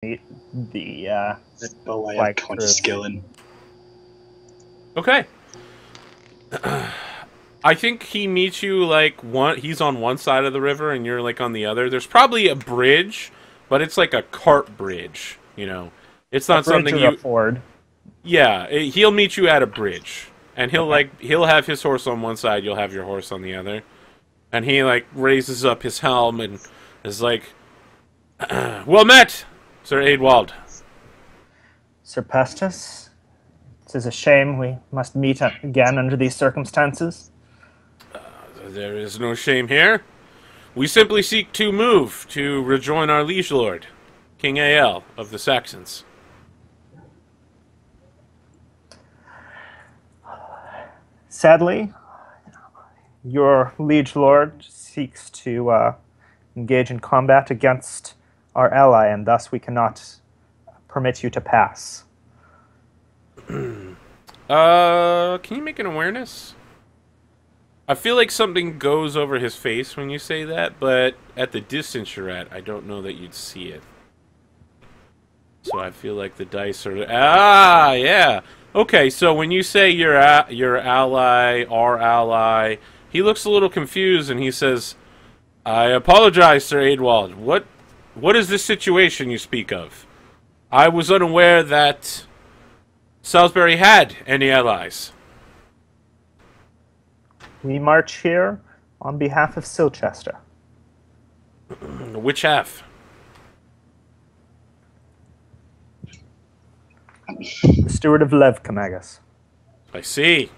meet the That bow I have flag kind crew. of skill in. Okay. I think he meets you like he's on one side of the river and you're like on the other. There's probably a bridge, but it's like a cart bridge, you know. It's not something or you a ford. Yeah, he'll meet you at a bridge. And he'll have his horse on one side, you'll have your horse on the other. And he like raises up his helm and is like, "Well met, Sir Adwald." Sir Pestus, it is a shame we must meet again under these circumstances. There is no shame here. We simply seek to move to rejoin our liege lord, King Al of the Saxons. Sadly, your liege lord seeks to engage in combat against our ally, and thus we cannot permit you to pass. Can you make an awareness? I feel like something goes over his face when you say that, but at the distance you're at, I don't know that you'd see it. So I feel like the dice are... Ah, yeah! Okay, so when you say your ally, our ally, he looks a little confused and he says, "I apologize, Sir Adwald. What is this situation you speak of? I was unaware that Salisbury had any allies." We march here on behalf of Silchester. Which half? The steward of Levkamagus. I see.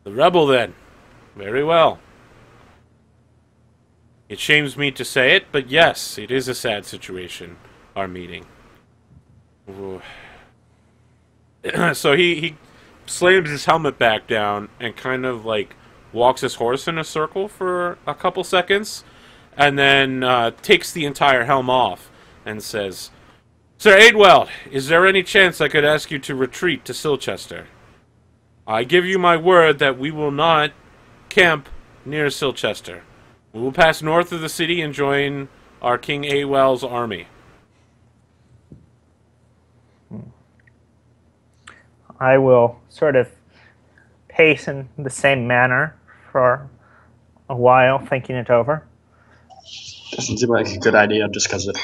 The rebel, then. Very well. It shames me to say it, but yes, it is a sad situation, our meeting. So he slams his helmet back down and kind of, like, walks his horse in a circle for a couple seconds, and then takes the entire helm off and says, "Sir Adwald, is there any chance I could ask you to retreat to Silchester? I give you my word that we will not camp near Silchester. We will pass north of the city and join our King Awel's army." I will sort of pace in the same manner for a while, thinking it over. Doesn't seem like a good idea just because it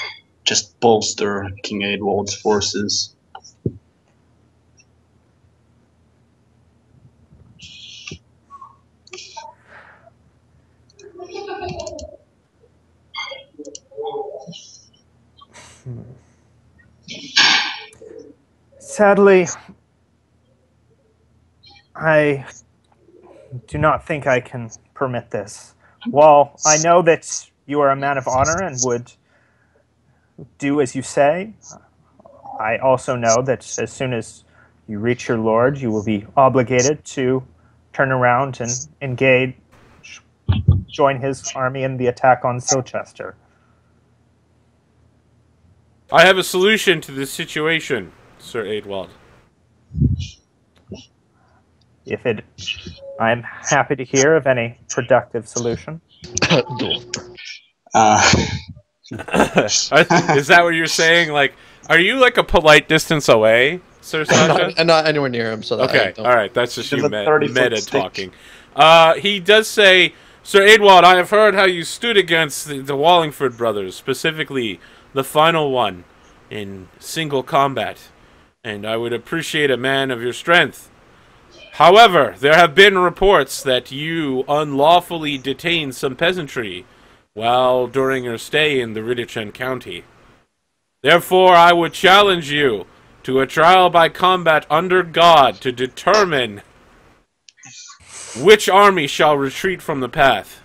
just bolster King Adwald's forces. Sadly, I do not think I can permit this. While I know that you are a man of honor and would do as you say, I also know that as soon as you reach your lord, you will be obligated to turn around and engage, join his army in the attack on Silchester. I have a solution to this situation, Sir Adwald. I'm happy to hear of any productive solution. Is that what you're saying? Like, are you like a polite distance away, Sir Sasha? I'm not anywhere near him, so that Okay, all right. That's just you meta talking. He does say, "Sir Adwald, I have heard how you stood against the Wallingford brothers, specifically the final one, in single combat, and I would appreciate a man of your strength. However, there have been reports that you unlawfully detained some peasantry while during your stay in the Riddichen County. Therefore, I would challenge you to a trial by combat under God to determine which army shall retreat from the path."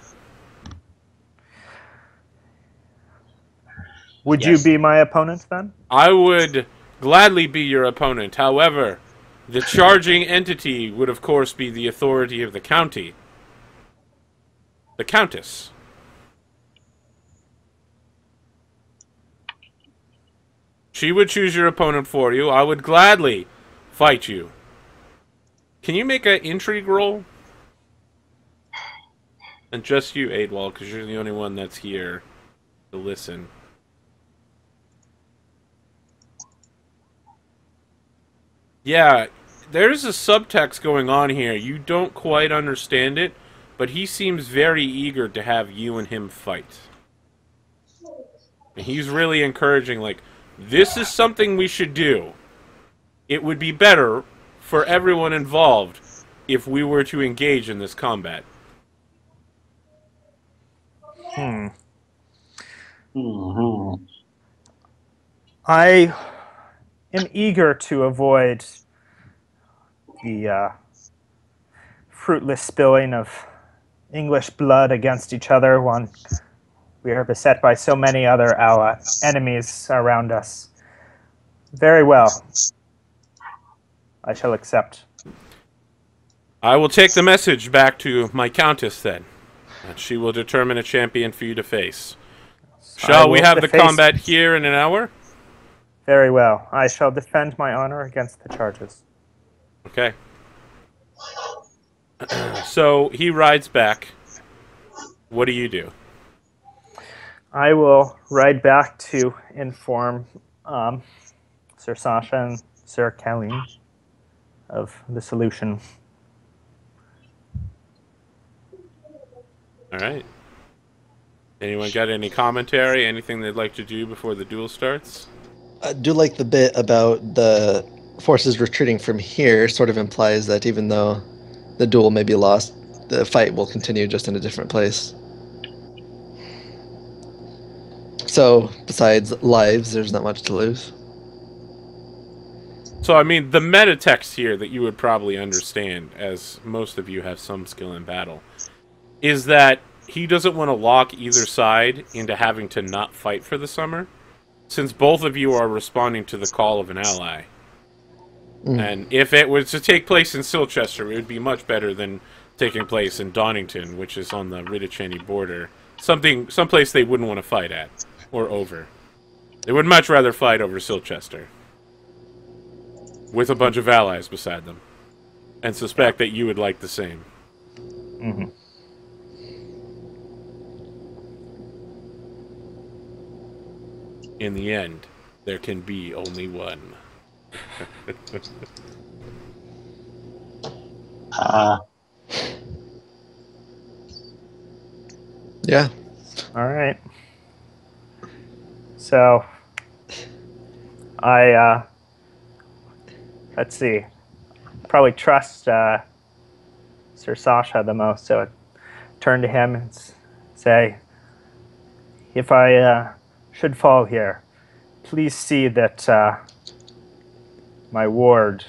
Would you be my opponent then? I would gladly be your opponent. However, the charging entity would of course be the authority of the county. The Countess. She would choose your opponent for you. I would gladly fight you. Can you make an intrigue roll? And just you, Adwald, because you're the only one that's here to listen. Yeah, there's a subtext going on here. You don't quite understand it, but he seems very eager to have you and him fight. And he's really encouraging, like, this is something we should do. It would be better for everyone involved if we were to engage in this combat. Mm-hmm. I am eager to avoid the fruitless spilling of English blood against each other when we are beset by so many other enemies around us. Very well. I shall accept. I will take the message back to my countess then. And she will determine a champion for you to face. Shall we have the combat here in an hour? Very well. I shall defend my honor against the charges. Okay. So he rides back. What do you do? I will ride back to inform Sir Sasha and Sir Kelly of the solution. All right. Anyone got any commentary? Anything they'd like to do before the duel starts? I do like the bit about the forces retreating from here. Sort of implies that even though the duel may be lost, the fight will continue just in a different place. So, besides lives, there's not much to lose. So, I mean, the meta text here that you would probably understand, as most of you have some skill in battle, is that he doesn't want to lock either side into having to not fight for the summer, since both of you are responding to the call of an ally. And if it was to take place in Silchester, it would be much better than taking place in Donington, which is on the Riddichany border. Someplace they wouldn't want to fight at, or over. They would much rather fight over Silchester, with a bunch of allies beside them, and suspect that you would like the same. Mm-hmm. In the end, there can be only one. Yeah. All right. So, let's see. Probably trust Sir Sasha the most, so I turn to him and say, if I should fall here, please see that my ward,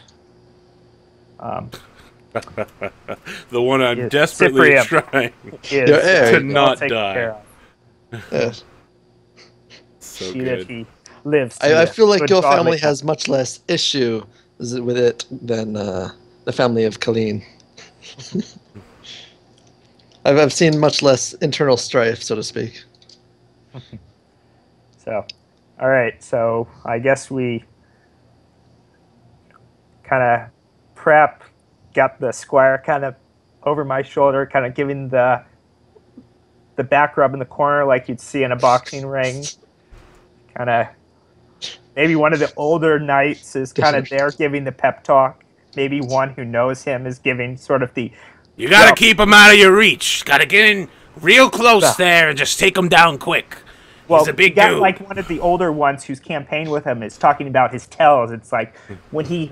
the one I'm desperately trying to not die. Yes. So see good. that he lives. I feel like good your godly family has much less issue with it than the family of Colleen. I've seen much less internal strife, so to speak. So, all right. So I guess we kind of prep, got the squire kind of over my shoulder, kind of giving the back rub in the corner like you'd see in a boxing ring. Kind of, maybe one of the older knights is kind of there giving the pep talk. Maybe one who knows him is giving sort of the... You gotta keep him out of your reach. Gotta get in real close there and just take him down quick. Well, He's a big got dude. like one of the older ones who's campaigned with him is talking about his tells. It's like when he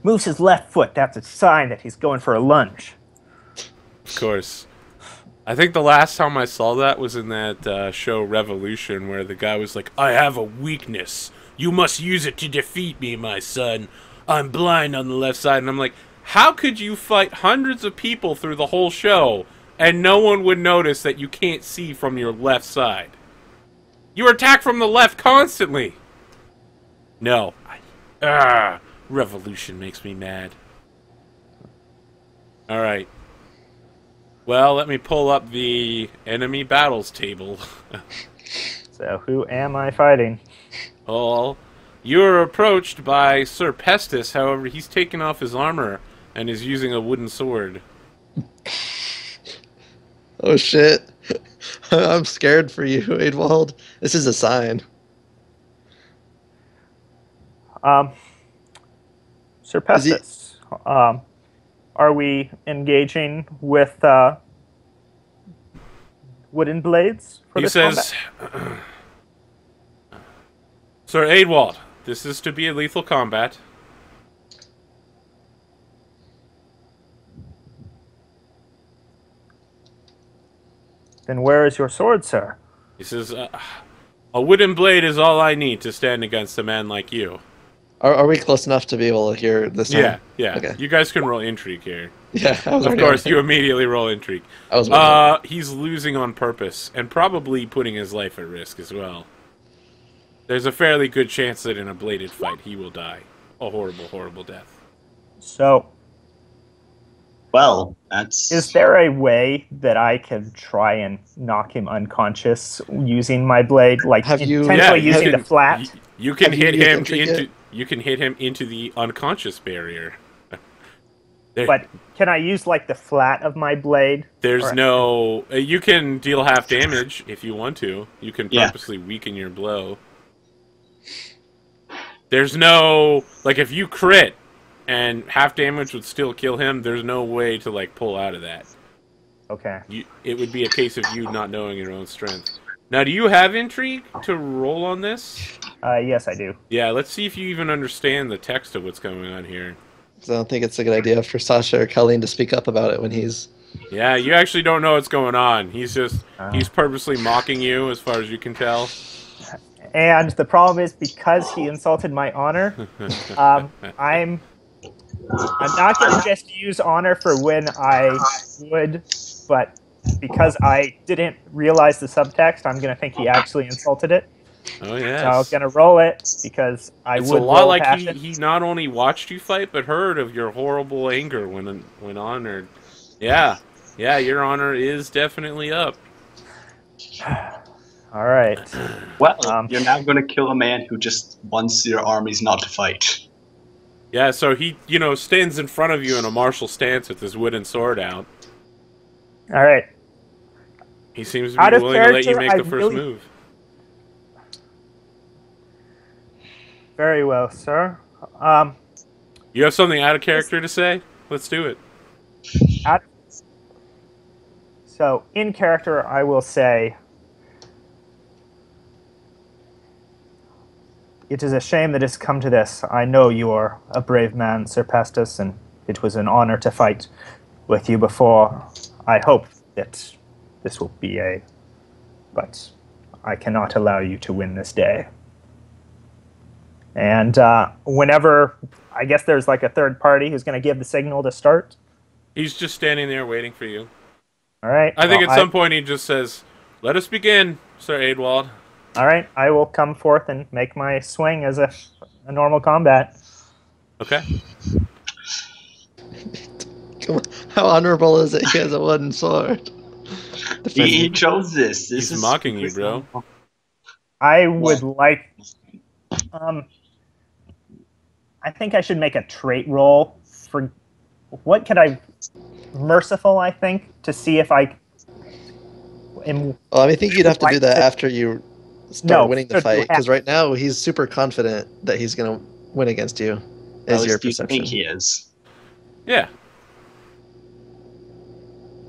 moves his left foot, that's a sign that he's going for a lunge. Of course. I think the last time I saw that was in that show Revolution, where the guy was like, I have a weakness. You must use it to defeat me, my son. I'm blind on the left side. And I'm like, how could you fight hundreds of people through the whole show and no one would notice that you can't see from your left side? You attack from the left constantly. No. Revolution makes me mad. Alright. Well, let me pull up the enemy battles table. So who am I fighting? Well, you're approached by Sir Pestis. However, he's taken off his armor and is using a wooden sword. Oh shit. I'm scared for you, Adewald. This is a sign. Sir Is he- Pestus, are we engaging with wooden blades for He this says, combat? Sir Aidwald, this is to be a lethal combat. Then where is your sword, sir? He says, a wooden blade is all I need to stand against a man like you. Are we close enough to be able to hear this time? Yeah. Okay. You guys can roll intrigue here. Yeah, I was Of already course, on you it. immediately roll intrigue. I was waiting. He's losing on purpose, and probably putting his life at risk as well. There's a fairly good chance that in a bladed fight he will die. A horrible, horrible death. So, Well, that's... is there a way that I can try and knock him unconscious using my blade, like Have you- intentionally you using can- the flat? You can Have you hit used him intrigue into. yet? You can hit him into the unconscious barrier. But can I use like the flat of my blade? There's Or- no. You can deal half damage if you want to. You can Yeah. purposely weaken your blow. There's no like if you crit and half damage would still kill him. There's no way to like pull out of that. Okay. It would be a case of you not knowing your own strength. Now, do you have intrigue to roll on this? Yes, I do. Yeah, let's see if you even understand the text of what's going on here. 'Cause I don't think it's a good idea for Sasha or Colleen to speak up about it when he's... Yeah, you actually don't know what's going on. He's purposely mocking you, as far as you can tell. And the problem is because he insulted my honor, I'm not going to just use honor for when I would, but because I didn't realize the subtext, I'm going to think he actually insulted it. Oh yeah. So I'm going to roll it because I It's would a lot roll like passion. he not only watched you fight, but heard of your horrible anger when honored. Yeah, your honor is definitely up. All right. Well, you're now going to kill a man who just wants your armies not to fight. Yeah, so he, stands in front of you in a martial stance with his wooden sword out. All right. He seems to Out be of willing to let you character, make the I first really- move. Very well, sir. You have something out of character to say? Let's do it. So, in character, I will say, it is a shame that it's come to this. I know you are a brave man, Sir Pestus, and it was an honor to fight with you before. I hope that this will be but I cannot allow you to win this day. And whenever, I guess there's like a third party who's going to give the signal to start. He's just standing there waiting for you. All right. I think well, at some point he just says, "Let us begin, Sir Aidwald." All right, I will come forth and make my swing as a normal combat. Okay. Come on. How honorable is it? He has a wooden sword. He chose this. This He's is mocking you, bro. I would like. I think I should make a trait roll for. What could I? Merciful, I think, to see if I. Am, Well, I think you'd have to do that after you start winning the so fight, you because have- right now he's super confident that he's going to win against you. At Is your least you perception? think he is. Yeah.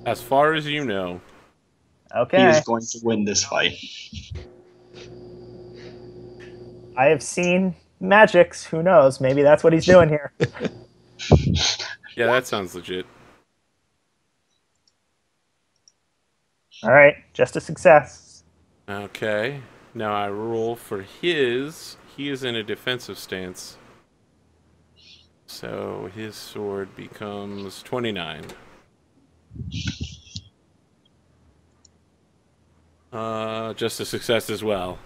As far as you know. He okay. is going to win this fight. I have seen magics. Who knows? Maybe that's what he's doing here. Yeah, that sounds legit. All right, just a success. Okay. Now I roll for his. He is in a defensive stance. So his sword becomes 29. Just a success as well.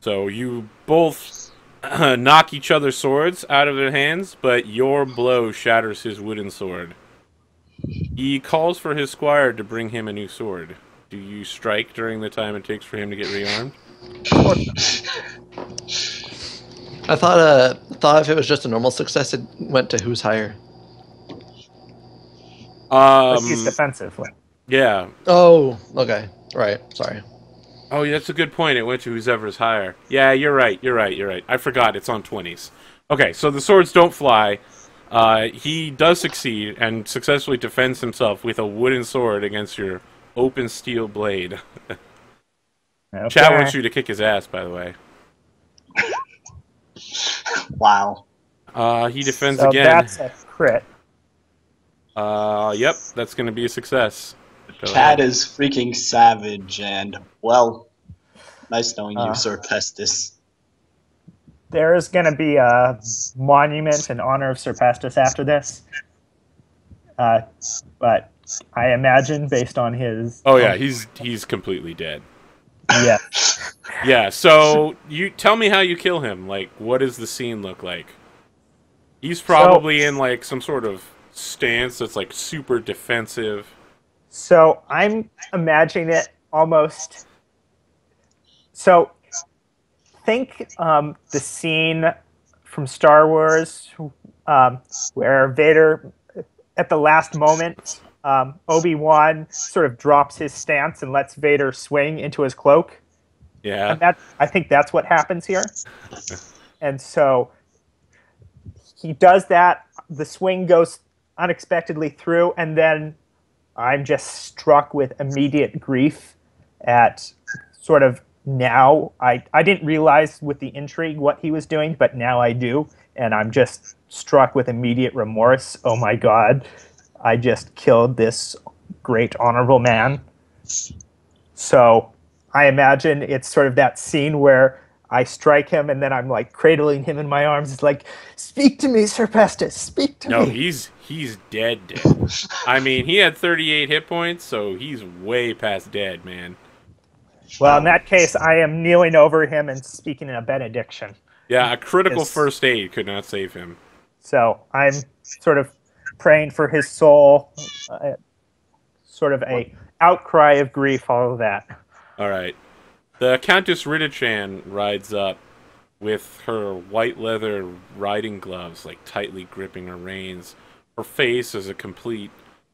So you both knock each other's swords out of their hands, but your blow shatters his wooden sword. He calls for his squire to bring him a new sword. Do you strike during the time it takes for him to get rearmed? I thought if it was just a normal success, it went to who's higher. He's defensive. Yeah. Oh, okay. Right. Sorry. Oh, yeah, that's a good point. It went to whoever's higher. Yeah, you're right. I forgot. It's on 20s. Okay, so the swords don't fly. He does succeed and successfully defends himself with a wooden sword against your open steel blade. Chad Okay. wants you to kick his ass, by the way. Wow. He defends So again. that's a crit. Yep, that's going to be a success. Go Chad ahead. is freaking savage, and, well, nice knowing you, Uh. Sir Pestis. There is going to be a monument in honor of Sir Pestis after this. But I imagine, based on his... Oh yeah, he's completely dead. Yeah. Yeah, so you tell me how you kill him. Like, what does the scene look like? He's probably in like some sort of stance that's like super defensive. So I'm imagining it almost... So think the scene from Star Wars where Vader, at the last moment, Obi-Wan sort of drops his stance and lets Vader swing into his cloak. Yeah. And I think that's what happens here. And so he does that. The swing goes unexpectedly through, and then I'm just struck with immediate grief at sort of now. I didn't realize with the intrigue what he was doing, but now I do. And I'm just struck with immediate remorse. Oh my God, I just killed this great honorable man. So I imagine it's sort of that scene where I strike him and then I'm like cradling him in my arms. It's like, speak to me, Sir Pestis, speak to No, me. he's dead. I mean, he had 38 hit points, so he's way past dead, man. Well, in that case, I am kneeling over him and speaking in a benediction. Yeah, a critical Yes. first aid could not save him. So I'm sort of praying for his soul, sort of a outcry of grief, all of that. All right. The Countess Ridichan rides up with her white leather riding gloves, like tightly gripping her reins. Her face is a complete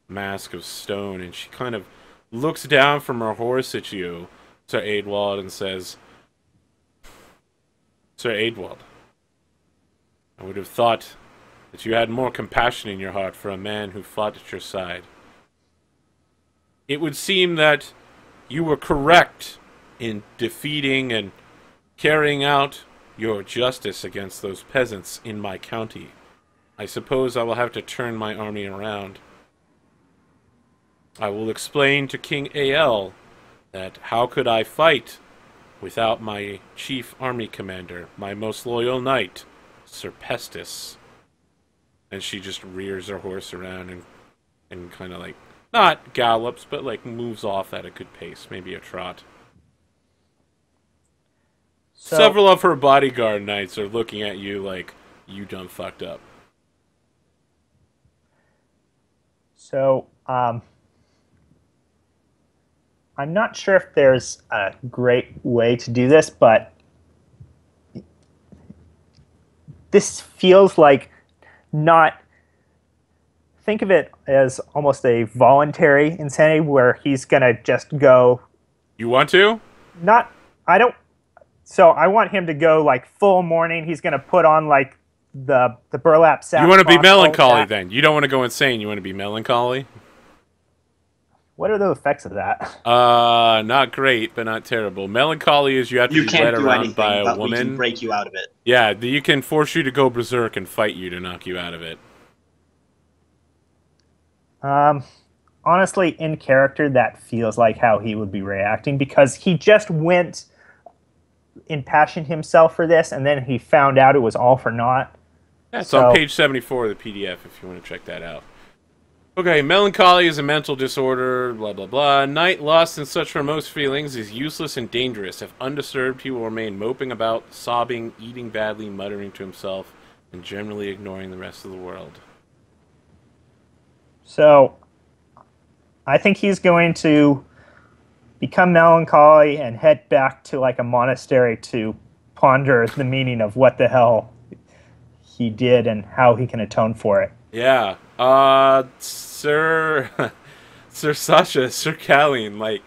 mask of stone, and she kind of looks down from her horse at you, Sir Adwald, and says, Sir Adwald, I would have thought that you had more compassion in your heart for a man who fought at your side. It would seem that you were correct in defeating and carrying out your justice against those peasants in my county. I suppose I will have to turn my army around. I will explain to King A.L. that how could I fight without my chief army commander, my most loyal knight, Sir Pestis. And she just rears her horse around and kind of like, not gallops, but like moves off at a good pace, maybe a trot. So, Several of her bodyguard knights are looking at you like, you done fucked up. So, I'm not sure if there's a great way to do this, but this feels like not... Think of it as almost a voluntary insanity where he's going to just go... You want to? Not... I don't... So I want him to go like full mourning. He's going to put on like the burlap sack. You want to be melancholy then. You don't want to go insane. You want to be melancholy? What are the effects of that? Not great, but not terrible. Melancholy is you have to You be can't led do around anything, by a but we woman. can break you out of it. Yeah, you can force you to go berserk and fight you to knock you out of it. Honestly, in character, that feels like how he would be reacting because he just went impassioned himself for this, and then he found out it was all for naught. Yeah, it's on page 74 of the PDF if you want to check that out. Okay, melancholy is a mental disorder, blah, blah, blah. Knight lost in such remote feelings is useless and dangerous. If undisturbed, he will remain moping about, sobbing, eating badly, muttering to himself, and generally ignoring the rest of the world. So, I think he's going to become melancholy and head back to like a monastery to ponder the meaning of what the hell he did and how he can atone for it. Yeah. Sir Sasha, Sir Kalleen, like,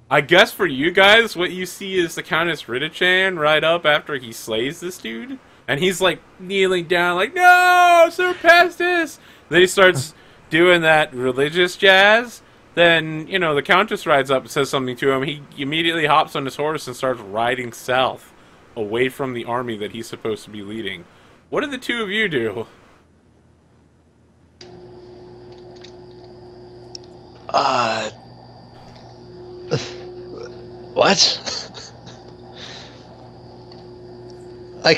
I guess for you guys, what you see is the Countess Ridichan ride up after he slays this dude. And he's like kneeling down, like, no, Sir Pestis! Then he starts doing that religious jazz. Then, you know, the Countess rides up and says something to him. He immediately hops on his horse and starts riding south, away from the army that he's supposed to be leading. What did the two of you do? What? I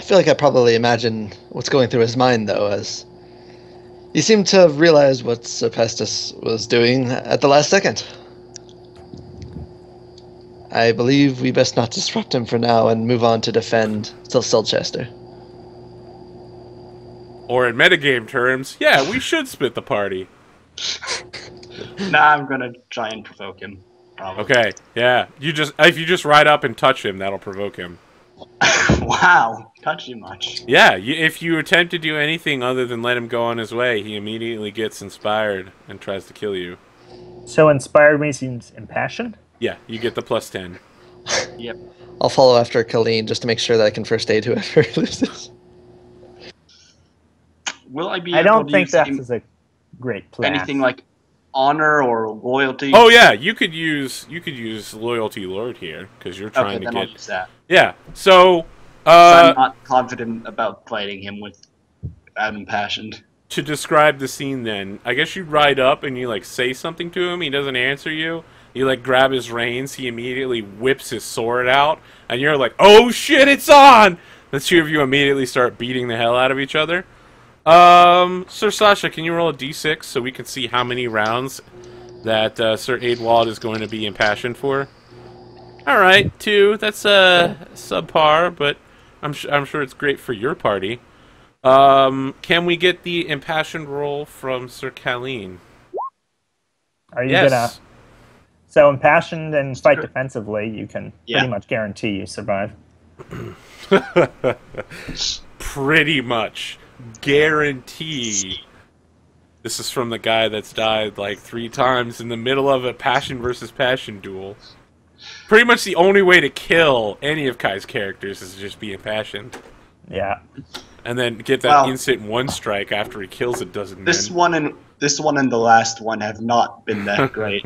feel like I probably imagine what's going through his mind, though, as he seemed to have realized what Pestis was doing at the last second. I believe we best not disrupt him for now and move on to defend Silchester. Or in metagame terms, yeah, we should split the party. Nah, I'm gonna try and provoke him. Probably. Okay, yeah. If you just ride up and touch him, that'll provoke him. Wow, touchy much. Yeah, if you attempt to do anything other than let him go on his way, he immediately gets inspired and tries to kill you. So inspired means impassioned? Yeah, you get the +10. Yep. I'll follow after Colleen just to make sure that I can first aid whoever loses. Will I be I able don't to think use that is a great plan. anything like honor or loyalty? Oh yeah, you could use loyalty lord here because you're trying Okay, to then I'll get. use that. Yeah, so I'm not confident about fighting him with impassioned. to describe the scene, then I guess you ride up and you like say something to him. He doesn't answer you. You like grab his reins. He immediately whips his sword out, and you're like, "Oh shit, it's on!" The two of you immediately start beating the hell out of each other. Sir Sasha, can you roll a d6 so we can see how many rounds that Sir Adewald is going to be impassioned for? All right, 2. That's subpar, but I'm sure it's great for your party. Can we get the impassioned roll from Sir Colleen? Are you Yes. gonna? So impassioned and fight defensively, you can Yeah. pretty much guarantee you survive. Pretty much. Guarantee. This is from the guy that's died like 3 times in the middle of a passion versus passion duel. Pretty much the only way to kill any of Kai's characters is just be impassioned. Yeah. And then get that Well, instant one strike after he kills a dozen This men. one and the last one have not been that great.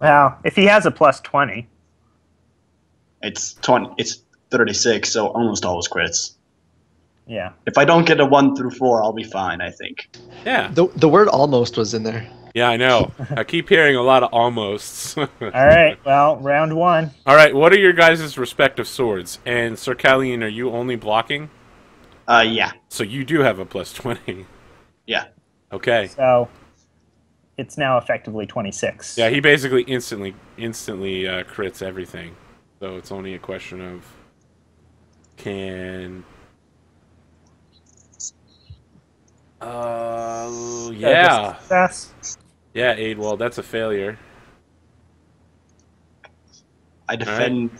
Well, if he has a +20, It's 36, so almost always crits. yeah. If I don't get a 1 through 4, I'll be fine, I think. Yeah. The word almost was in there. Yeah, I know. I keep hearing a lot of almosts. All right. Well, round 1. All right, what are your guys' respective swords? And Sir Colleen, are you only blocking? Yeah. So you do have a +20. Yeah. Okay. So it's now effectively 26. Yeah, he basically instantly crits everything. So it's only a question of can. Yeah, Success. yeah, Adewald, that's a failure. I defend.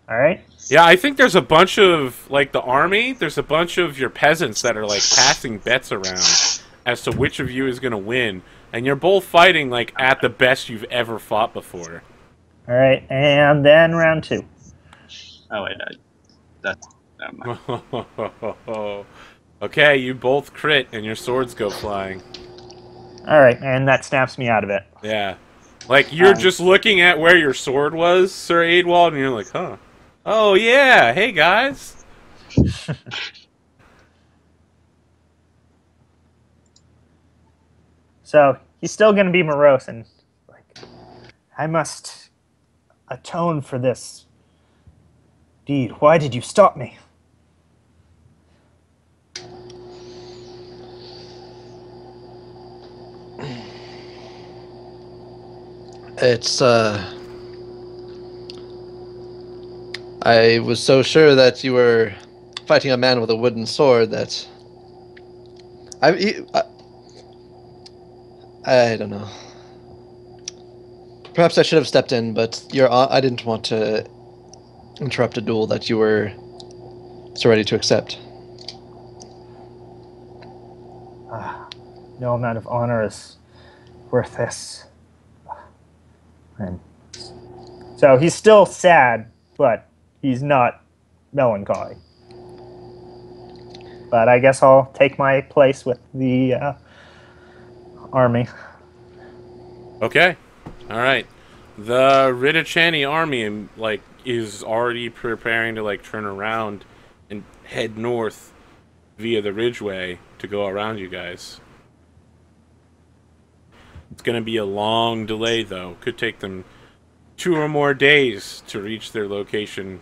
All right. Yeah, I think there's a bunch of like the army. There's a bunch of your peasants that are like passing bets around as to which of you is gonna win, and you're both fighting like at the best you've ever fought before. All right. And then round 2. Oh, wait. That's. Never mind. Okay, you both crit and your swords go flying. All right. And that snaps me out of it. Yeah. Like, you're just looking at where your sword was, Sir Adewald, and you're like, huh. Oh, yeah. Hey, guys. So he's still going to be morose and like, I must atone for this deed. Why did you stop me? It's, I was so sure that you were fighting a man with a wooden sword that... I don't know. Perhaps I should have stepped in, but I didn't want to interrupt a duel that you were so ready to accept. No amount of honor is worth this. And so he's still sad, but he's not melancholy. But I guess I'll take my place with the army. Okay. All right. The Ritachani army like is already preparing to like turn around and head north via the Ridgeway to go around you guys. It's going to be a long delay though. Could take them 2 or more days to reach their location.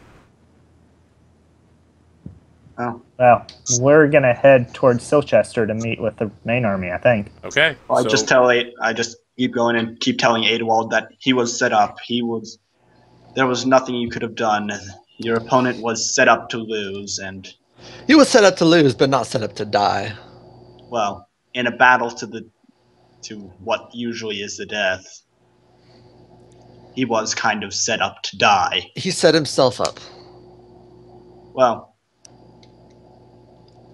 Oh. Well, we're gonna head towards Silchester to meet with the main army, I think. Okay. Well, So I just keep going and keep telling Adewald that he was set up. There was nothing you could have done. Your opponent was set up to lose, and He was set up to lose, but not set up to die. well, in a battle to what usually is the death, he was kind of set up to die. He set himself up. Well,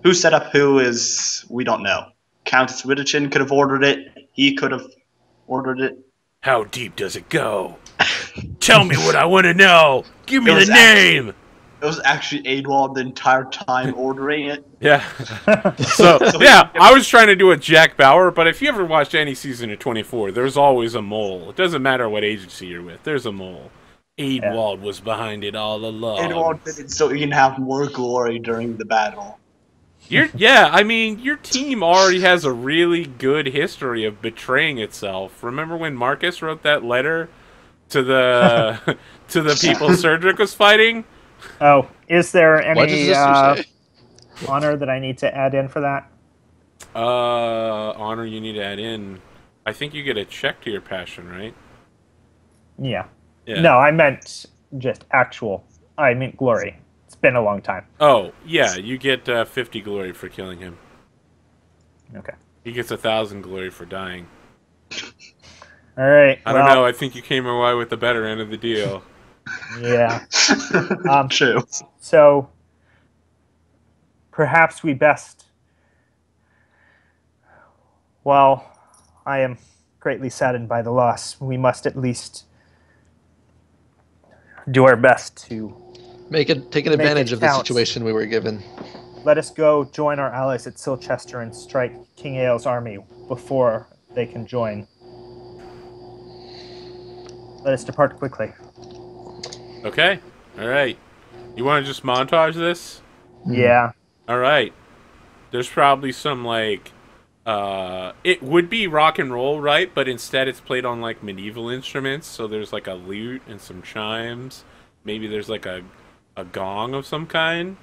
who set up who is we don't know. Countess Ridichin could have ordered it. He could have ordered it. how deep does it go? Tell me what I want to know. Give me It the was name. It was actually Adewald the entire time ordering it. Yeah. So yeah, I was trying to do a Jack Bauer, but if you ever watched any season of 24, there's always a mole. It doesn't matter what agency you're with. There's a mole. Adewald was behind it all along. Adewald did it so he can have more glory during the battle. I mean, your team already has a really good history of betraying itself. Remember when Marcus wrote that letter to the to the people Cerdric was fighting? Oh, is there What does any this say? honor that I need to add in for that? Honor you need to add in. I think you get a check to your passion, right? Yeah. Yeah. No, I meant just actual. I meant glory. It's been a long time. Oh, yeah, you get 50 glory for killing him. Okay. He gets 1,000 glory for dying. All right. I don't know. I think you came away with the better end of the deal. Yeah. True. So perhaps we best. While I am greatly saddened by the loss, we must at least do our best to Take advantage of the count. situation we were given. let us go join our allies at Silchester and strike King Ael's army before they can join. Let us depart quickly. Okay. All right. You want to just montage this? Yeah. All right. There's probably some like it would be rock and roll, right? But instead it's played on like medieval instruments. So there's like a lute and some chimes. Maybe there's like a gong of some kind.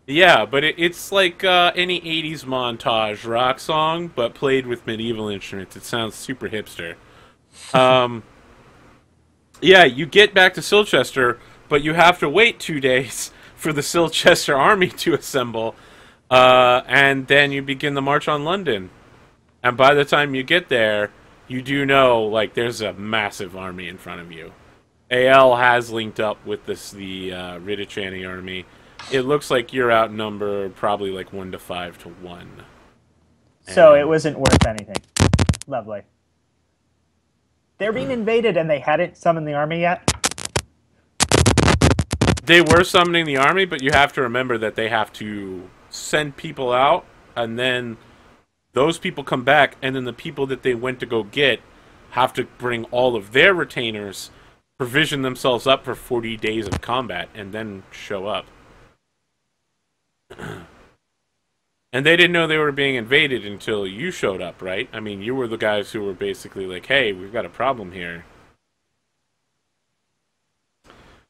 Yeah, but it's like any 80s montage rock song, but played with medieval instruments. It sounds super hipster. Yeah, you get back to Silchester, but you have to wait 2 days for the Silchester army to assemble, and then you begin the march on London. And by the time you get there, you do know, like, there's a massive army in front of you. AL has linked up with the Ritachani army. It looks like you're outnumbered probably like 1 to 5 to 1. So it wasn't worth anything. Lovely. They're being invaded and they hadn't summoned the army yet? They were summoning the army, but you have to remember that they have to send people out, and then those people come back, and then the people that they went to go get have to bring all of their retainers, provision themselves up for 40 days of combat, and then show up. And they didn't know they were being invaded until you showed up, right? I mean, you were the guys who were basically like, hey, we've got a problem here.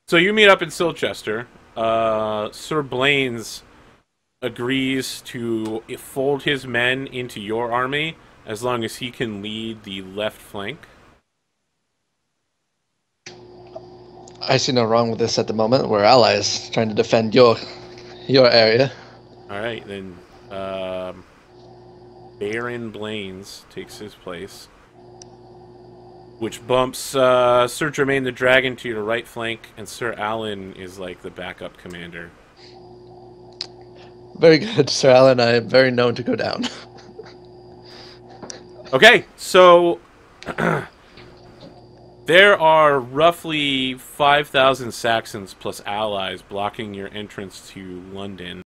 So you meet up in Silchester. Sir Blaine's agrees to fold his men into your army as long as he can lead the left flank. I see no wrong with this at the moment. We're allies trying to defend your area. All right, then Baron Blaine's takes his place, which bumps Sir Germain the Dragon to your right flank, and Sir Alan is like the backup commander. Very good, Sir Alan. I am very known to go down. Okay, so There are roughly 5,000 Saxons plus allies blocking your entrance to London.